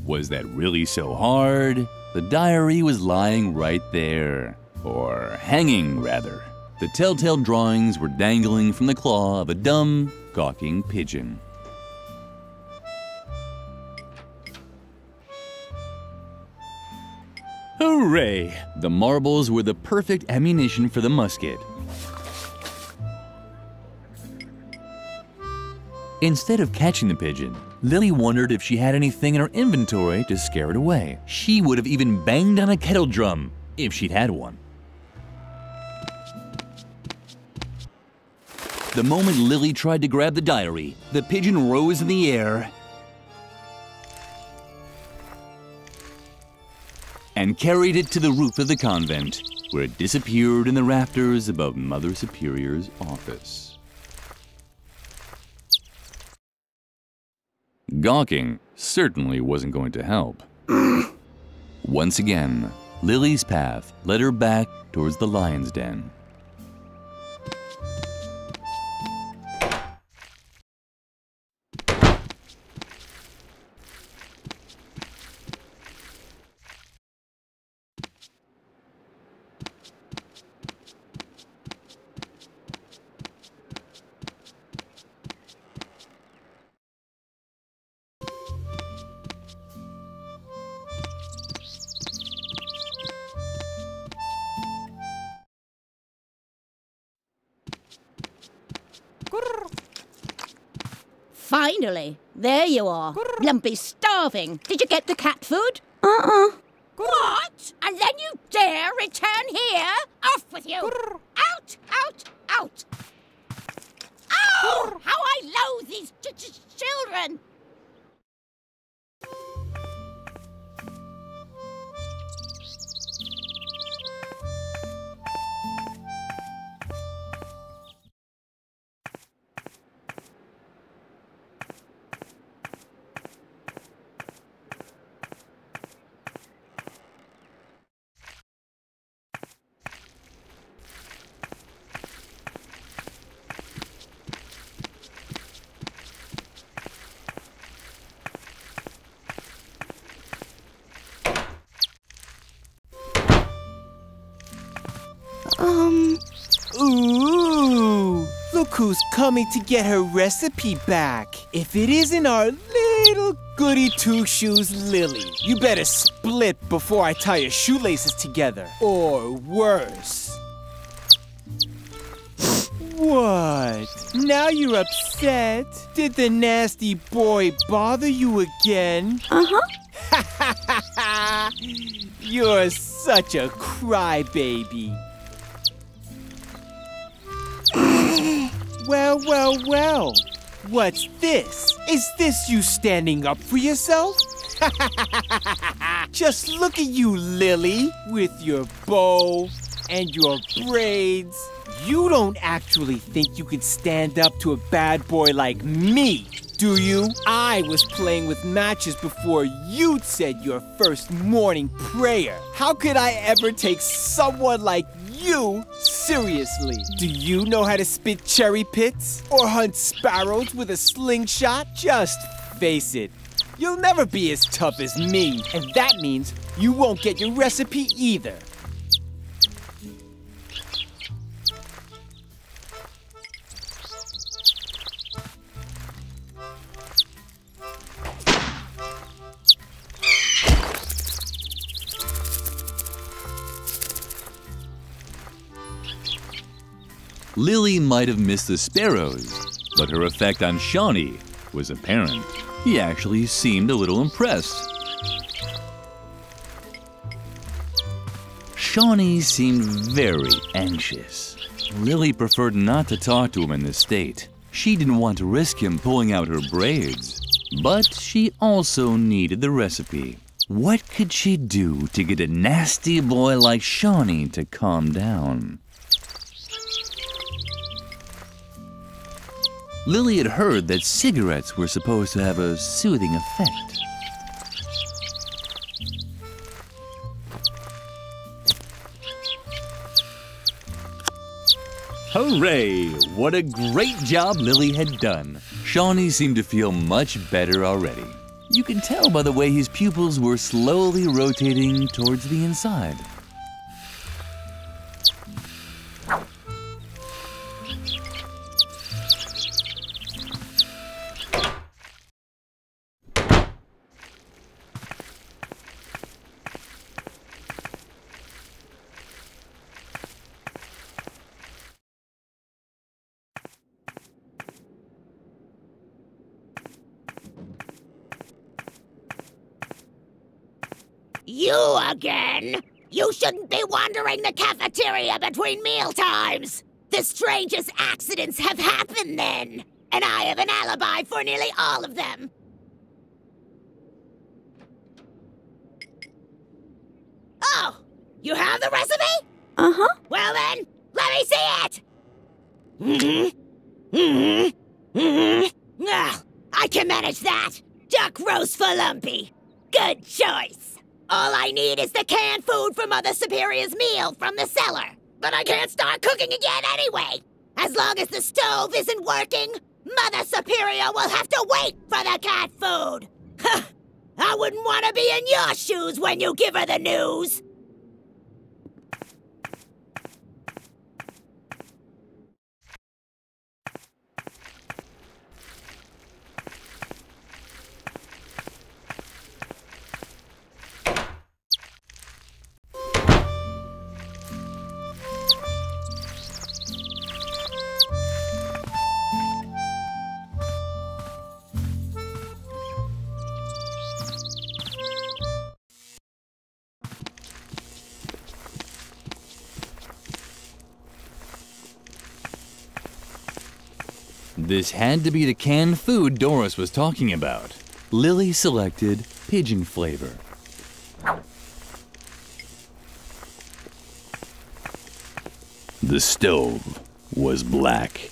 Was that really so hard? The diary was lying right there. Or hanging, rather. The telltale drawings were dangling from the claw of a dumb, gawking pigeon. Hooray! The marbles were the perfect ammunition for the musket. Instead of catching the pigeon, Lily wondered if she had anything in her inventory to scare it away. She would have even banged on a kettle drum if she'd had one. The moment Lily tried to grab the diary, the pigeon rose in the air and carried it to the roof of the convent, where it disappeared in the rafters above Mother Superior's office. Gawking certainly wasn't going to help. Once again, Lily's path led her back towards the lion's den. Finally, there you are. Lumpy's starving. Did you get the cat food? What? And then you dare return here? Off with you! Out! Out! Out! Oh! How I loathe these children! Ooh, look who's coming to get her recipe back. If it isn't our little goody two-shoes Lily. You better split before I tie your shoelaces together. Or worse. What? Now you're upset? Did the nasty boy bother you again? You're such a crybaby. Well, well, well. What's this? Is this you standing up for yourself? Just look at you, Lily, with your bow and your braids. You don't actually think you can stand up to a bad boy like me, do you? I was playing with matches before you'd said your first morning prayer. How could I ever take someone like you seriously? Do you know how to spit cherry pits or hunt sparrows with a slingshot? Just face it, you'll never be as tough as me, and that means you won't get your recipe either. Lily might have missed the sparrows, but her effect on Shawnee was apparent. He actually seemed a little impressed. Shawnee seemed very anxious. Lily preferred not to talk to him in this state. She didn't want to risk him pulling out her braids, but she also needed the recipe. What could she do to get a nasty boy like Shawnee to calm down? Lily had heard that cigarettes were supposed to have a soothing effect. Hooray! What a great job Lily had done. Shawnee seemed to feel much better already. You could tell by the way his pupils were slowly rotating towards the inside. You again! You shouldn't be wandering the cafeteria between mealtimes! The strangest accidents have happened then, and I have an alibi for nearly all of them. Oh, you have the recipe? Uh-huh. Well then, let me see it! I can manage that! Duck roast for Lumpy. Good choice. All I need is the canned food for Mother Superior's meal from the cellar. But I can't start cooking again anyway. As long as the stove isn't working, Mother Superior will have to wait for the cat food. I wouldn't want to be in your shoes when you give her the news. This had to be the canned food Doris was talking about. Lily selected pigeon flavor. The stove was black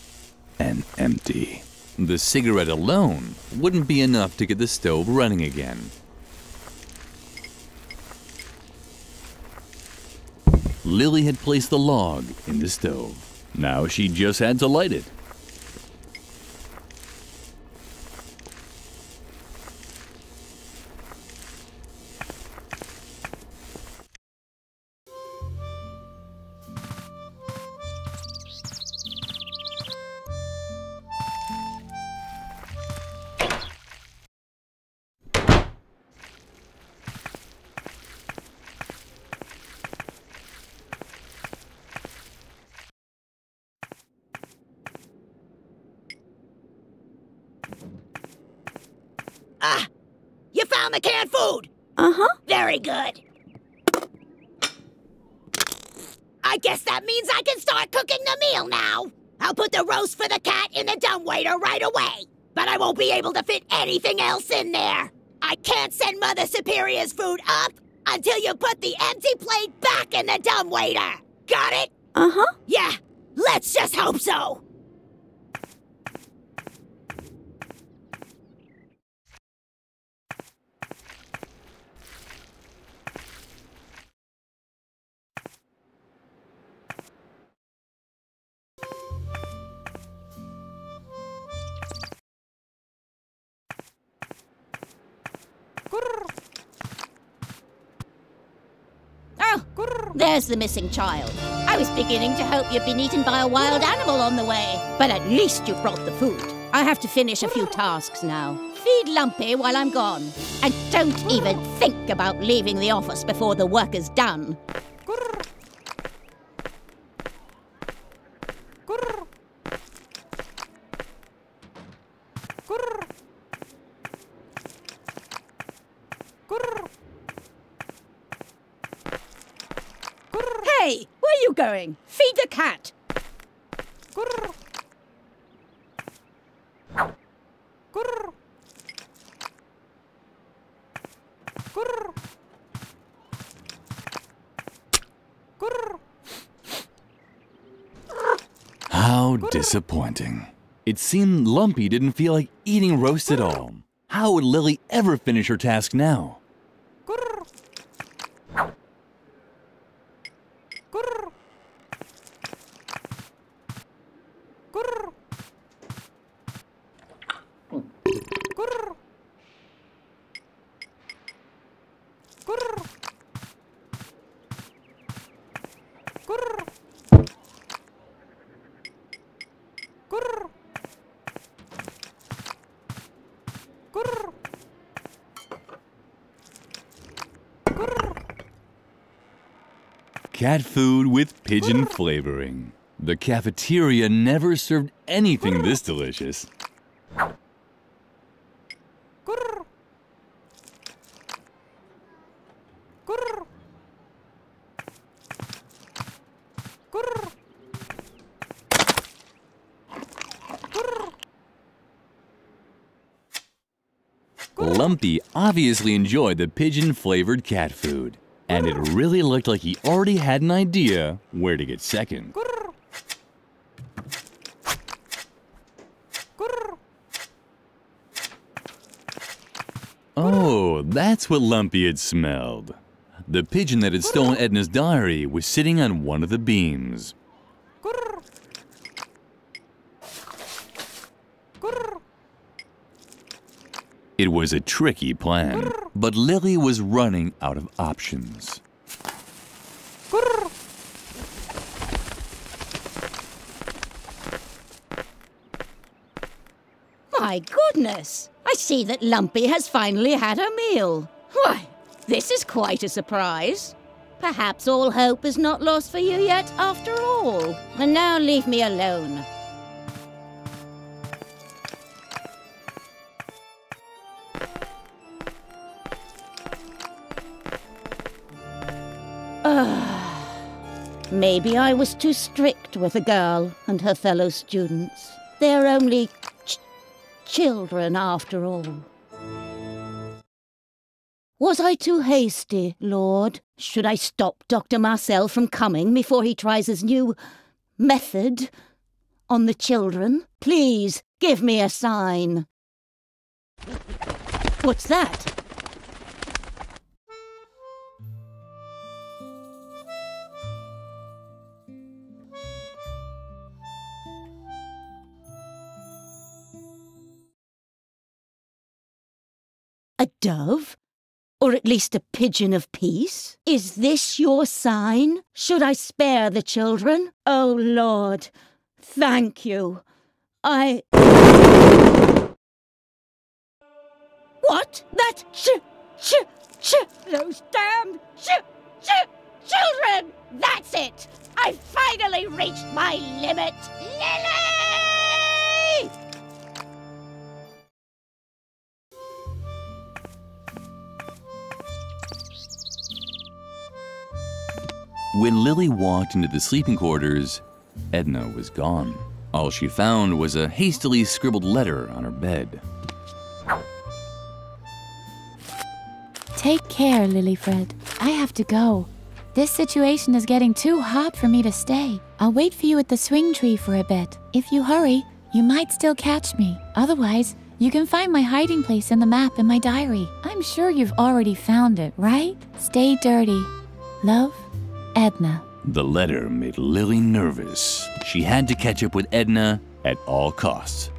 and empty. The cigarette alone wouldn't be enough to get the stove running again. Lily had placed the log in the stove. Now she just had to light it. You found the canned food? Uh-huh. Very good. I guess that means I can start cooking the meal now. I'll put the roast for the cat in the dumbwaiter right away. But I won't be able to fit anything else in there. I can't send Mother Superior's food up until you put the empty plate back in the dumbwaiter. Got it? Uh-huh. Yeah, let's just hope so. There's the missing child. I was beginning to hope you'd been eaten by a wild animal on the way. But at least you brought the food. I have to finish a few tasks now. Feed Lumpy while I'm gone. And don't even think about leaving the office before the work is done. Hey, where are you going? Feed the cat. How disappointing. It seemed Lumpy didn't feel like eating roast at all. How would Lily ever finish her task now? Cat food with pigeon flavoring. The cafeteria never served anything this delicious. Lumpy obviously enjoyed the pigeon-flavored cat food, and it really looked like he already had an idea where to get second. Oh, that's what Lumpy had smelled. The pigeon that had stolen Edna's diary was sitting on one of the beams. It was a tricky plan, but Lily was running out of options. My goodness! I see that Lumpy has finally had a meal. Why, this is quite a surprise. Perhaps all hope is not lost for you yet after all. And now leave me alone. Maybe I was too strict with the girl and her fellow students. They're only children after all. Was I too hasty, Lord? Should I stop Dr. Marcel from coming before he tries his new method on the children? Please, give me a sign. What's that? A dove? Or at least a pigeon of peace? Is this your sign? Should I spare the children? Oh, Lord, thank you. What? That those damned children! That's it! I finally reached my limit! Lily! When Lily walked into the sleeping quarters, Edna was gone. All she found was a hastily scribbled letter on her bed. Take care, Lilyfred. I have to go. This situation is getting too hot for me to stay. I'll wait for you at the swing tree for a bit. If you hurry, you might still catch me. Otherwise, you can find my hiding place in the map in my diary. I'm sure you've already found it, right? Stay dirty. Love, Edna. The letter made Lily nervous. She had to catch up with Edna at all costs.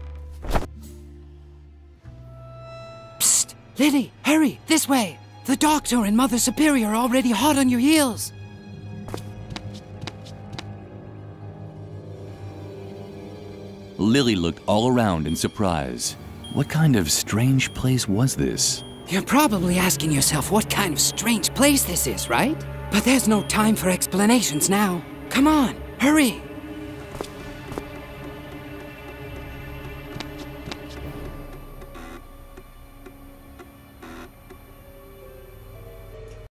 Psst! Lily, hurry, this way! The Doctor and Mother Superior are already hot on your heels. Lily looked all around in surprise. What kind of strange place was this? You're probably asking yourself what kind of strange place this is, right? But there's no time for explanations now. Come on, hurry!